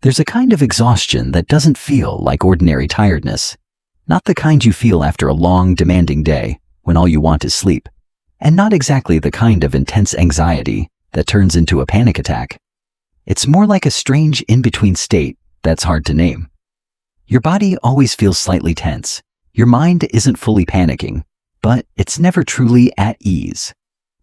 There's a kind of exhaustion that doesn't feel like ordinary tiredness. Not the kind you feel after a long, demanding day when all you want is sleep. And not exactly the kind of intense anxiety that turns into a panic attack. It's more like a strange in-between state that's hard to name. Your body always feels slightly tense. Your mind isn't fully panicking, but it's never truly at ease.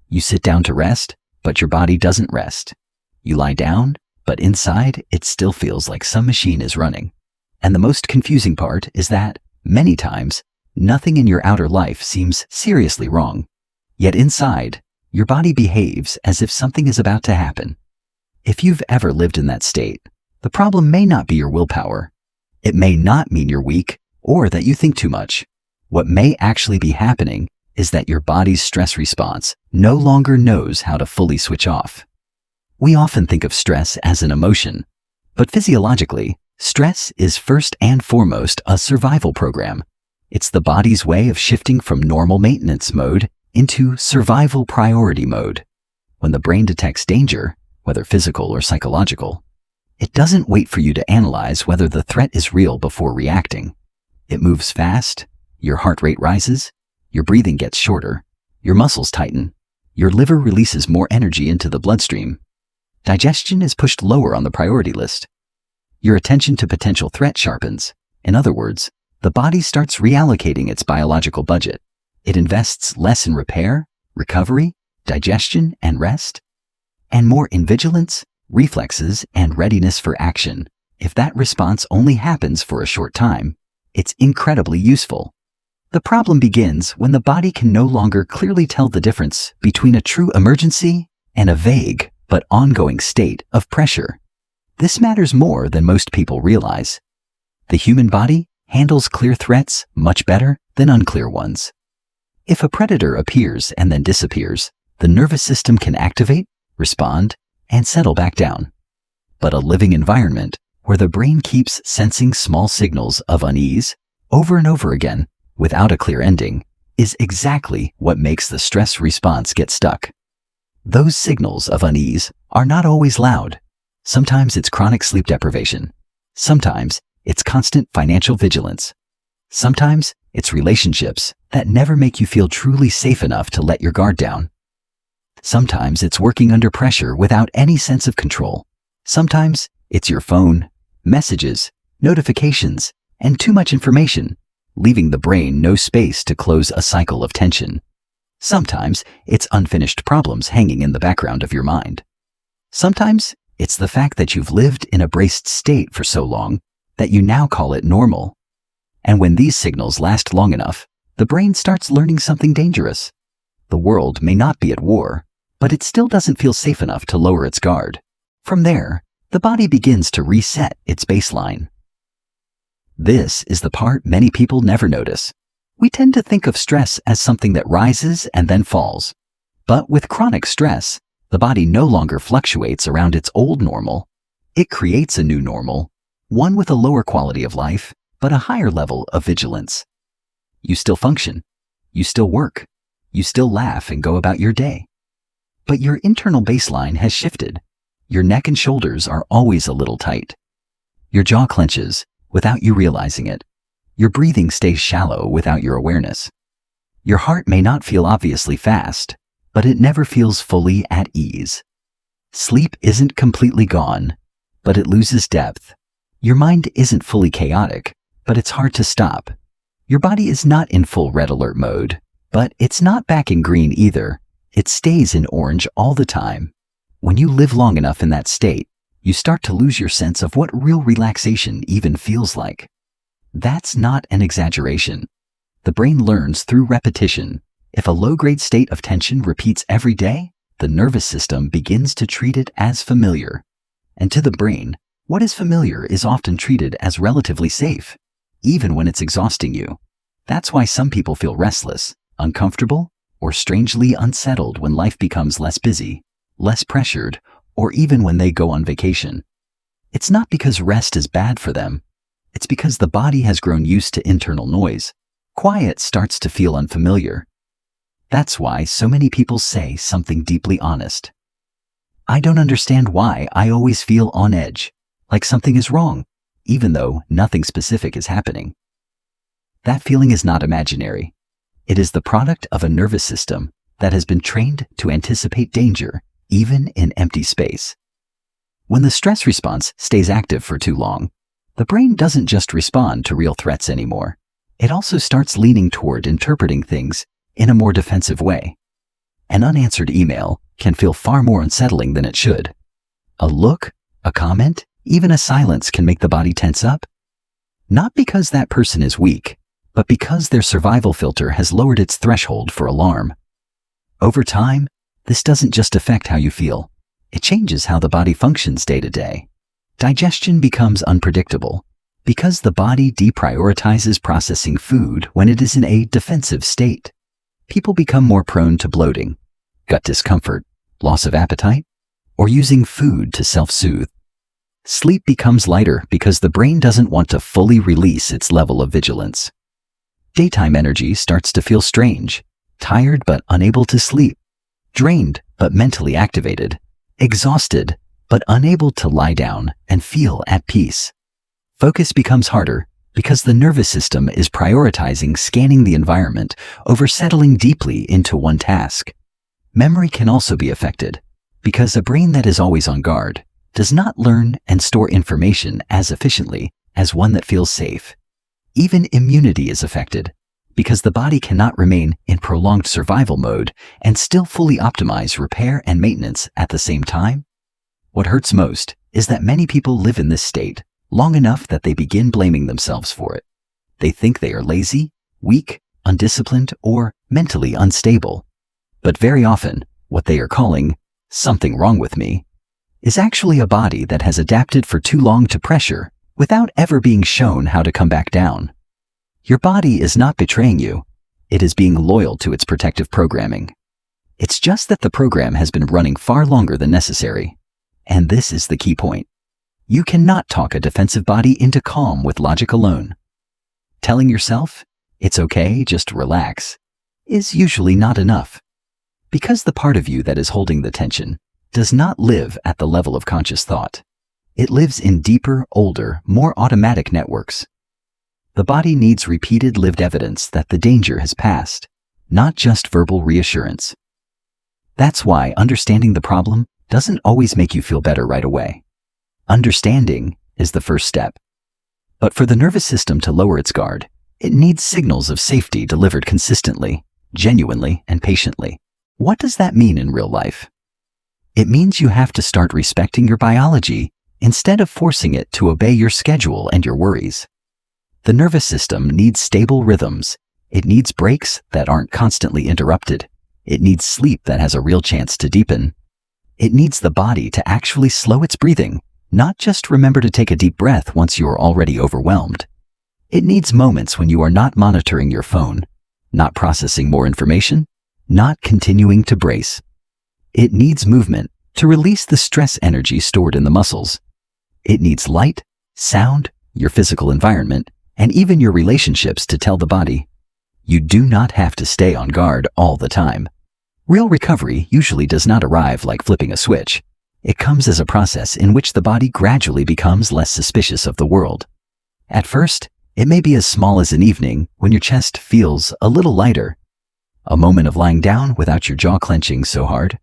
You sit down to rest, but your body doesn't rest. You lie down, but inside it still feels like some machine is running. And the most confusing part is that, many times, nothing in your outer life seems seriously wrong. Yet inside, your body behaves as if something is about to happen. If you've ever lived in that state, the problem may not be your willpower. It may not mean you're weak or that you think too much. What may actually be happening is that your body's stress response no longer knows how to fully switch off. We often think of stress as an emotion, but physiologically, stress is first and foremost a survival program. It's the body's way of shifting from normal maintenance mode into survival priority mode. When the brain detects danger, whether physical or psychological, it doesn't wait for you to analyze whether the threat is real before reacting. It moves fast, your heart rate rises, your breathing gets shorter, your muscles tighten, your liver releases more energy into the bloodstream. Digestion is pushed lower on the priority list. Your attention to potential threat sharpens. In other words, the body starts reallocating its biological budget. It invests less in repair, recovery, digestion, and rest, and more in vigilance, reflexes, and readiness for action. If that response only happens for a short time, it's incredibly useful. The problem begins when the body can no longer clearly tell the difference between a true emergency and a vague but ongoing state of pressure. This matters more than most people realize. The human body handles clear threats much better than unclear ones. If a predator appears and then disappears, the nervous system can activate, respond, and settle back down. But a living environment where the brain keeps sensing small signals of unease over and over again without a clear ending is exactly what makes the stress response get stuck. Those signals of unease are not always loud. Sometimes it's chronic sleep deprivation. Sometimes it's constant financial vigilance. Sometimes it's relationships that never make you feel truly safe enough to let your guard down. Sometimes it's working under pressure without any sense of control. Sometimes it's your phone, messages, notifications, and too much information, leaving the brain no space to close a cycle of tension. Sometimes it's unfinished problems hanging in the background of your mind. Sometimes it's the fact that you've lived in a braced state for so long that you now call it normal. And when these signals last long enough, the brain starts learning something dangerous. The world may not be at war, but it still doesn't feel safe enough to lower its guard. From there, the body begins to reset its baseline. This is the part many people never notice. We tend to think of stress as something that rises and then falls. But with chronic stress, the body no longer fluctuates around its old normal. It creates a new normal, one with a lower quality of life, but a higher level of vigilance. You still function. You still work. You still laugh and go about your day. But your internal baseline has shifted. Your neck and shoulders are always a little tight. Your jaw clenches without you realizing it. Your breathing stays shallow without your awareness. Your heart may not feel obviously fast, but it never feels fully at ease. Sleep isn't completely gone, but it loses depth. Your mind isn't fully chaotic, but it's hard to stop. Your body is not in full red alert mode, but it's not back in green either. It stays in orange all the time. When you live long enough in that state, you start to lose your sense of what real relaxation even feels like. That's not an exaggeration. The brain learns through repetition. If a low-grade state of tension repeats every day, the nervous system begins to treat it as familiar. And to the brain, what is familiar is often treated as relatively safe, even when it's exhausting you. That's why some people feel restless, uncomfortable, or strangely unsettled when life becomes less busy, less pressured, or even when they go on vacation. It's not because rest is bad for them. It's because the body has grown used to internal noise. Quiet starts to feel unfamiliar. That's why so many people say something deeply honest. I don't understand why I always feel on edge. like something is wrong, even though nothing specific is happening. That feeling is not imaginary. It is the product of a nervous system that has been trained to anticipate danger, even in empty space. When the stress response stays active for too long, the brain doesn't just respond to real threats anymore. It also starts leaning toward interpreting things in a more defensive way. An unanswered email can feel far more unsettling than it should. A look, a comment, even a silence can make the body tense up. Not because that person is weak, but because their survival filter has lowered its threshold for alarm. Over time, this doesn't just affect how you feel. It changes how the body functions day to day. Digestion becomes unpredictable because the body deprioritizes processing food when it is in a defensive state. People become more prone to bloating, gut discomfort, loss of appetite, or using food to self-soothe. Sleep becomes lighter because the brain doesn't want to fully release its level of vigilance. Daytime energy starts to feel strange, tired but unable to sleep, drained but mentally activated, exhausted but unable to lie down and feel at peace. Focus becomes harder because the nervous system is prioritizing scanning the environment over settling deeply into one task. Memory can also be affected because a brain that is always on guard does not learn and store information as efficiently as one that feels safe. Even immunity is affected because the body cannot remain in prolonged survival mode and still fully optimize repair and maintenance at the same time. What hurts most is that many people live in this state long enough that they begin blaming themselves for it. They think they are lazy, weak, undisciplined, or mentally unstable. But very often, what they are calling something wrong with me is actually a body that has adapted for too long to pressure without ever being shown how to come back down. Your body is not betraying you. It is being loyal to its protective programming. It's just that the program has been running far longer than necessary. And this is the key point. You cannot talk a defensive body into calm with logic alone. Telling yourself, it's okay, just relax, is usually not enough. Because the part of you that is holding the tension does not live at the level of conscious thought. It lives in deeper, older, more automatic networks. The body needs repeated lived evidence that the danger has passed, not just verbal reassurance. That's why understanding the problem doesn't always make you feel better right away. Understanding is the first step. But for the nervous system to lower its guard, it needs signals of safety delivered consistently, genuinely, and patiently. What does that mean in real life? It means you have to start respecting your biology instead of forcing it to obey your schedule and your worries. The nervous system needs stable rhythms. It needs breaks that aren't constantly interrupted. It needs sleep that has a real chance to deepen. It needs the body to actually slow its breathing, not just remember to take a deep breath once you are already overwhelmed. It needs moments when you are not monitoring your phone, not processing more information, not continuing to brace. It needs movement to release the stress energy stored in the muscles. It needs light, sound, your physical environment, and even your relationships to tell the body, you do not have to stay on guard all the time. Real recovery usually does not arrive like flipping a switch. It comes as a process in which the body gradually becomes less suspicious of the world. At first, it may be as small as an evening when your chest feels a little lighter, a moment of lying down without your jaw clenching so hard,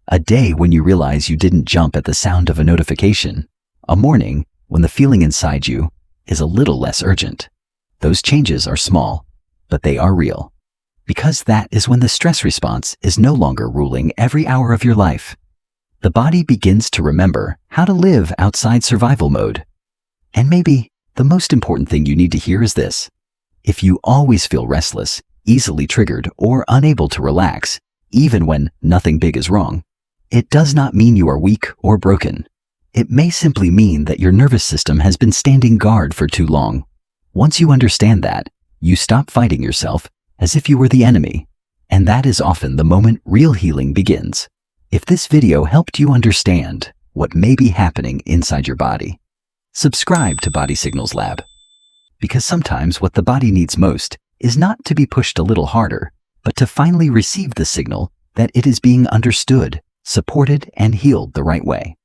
a day when you realize you didn't jump at the sound of a notification, a morning when the feeling inside you is a little less urgent. Those changes are small, but they are real. Because that is when the stress response is no longer ruling every hour of your life. The body begins to remember how to live outside survival mode. And maybe the most important thing you need to hear is this. If you always feel restless, easily triggered, or unable to relax, even when nothing big is wrong, it does not mean you are weak or broken. It may simply mean that your nervous system has been standing guard for too long. Once you understand that, you stop fighting yourself as if you were the enemy. And that is often the moment real healing begins. If this video helped you understand what may be happening inside your body, subscribe to Body Signals Lab. Because sometimes what the body needs most is not to be pushed a little harder, but to finally receive the signal that it is being understood, supported, and healed the right way.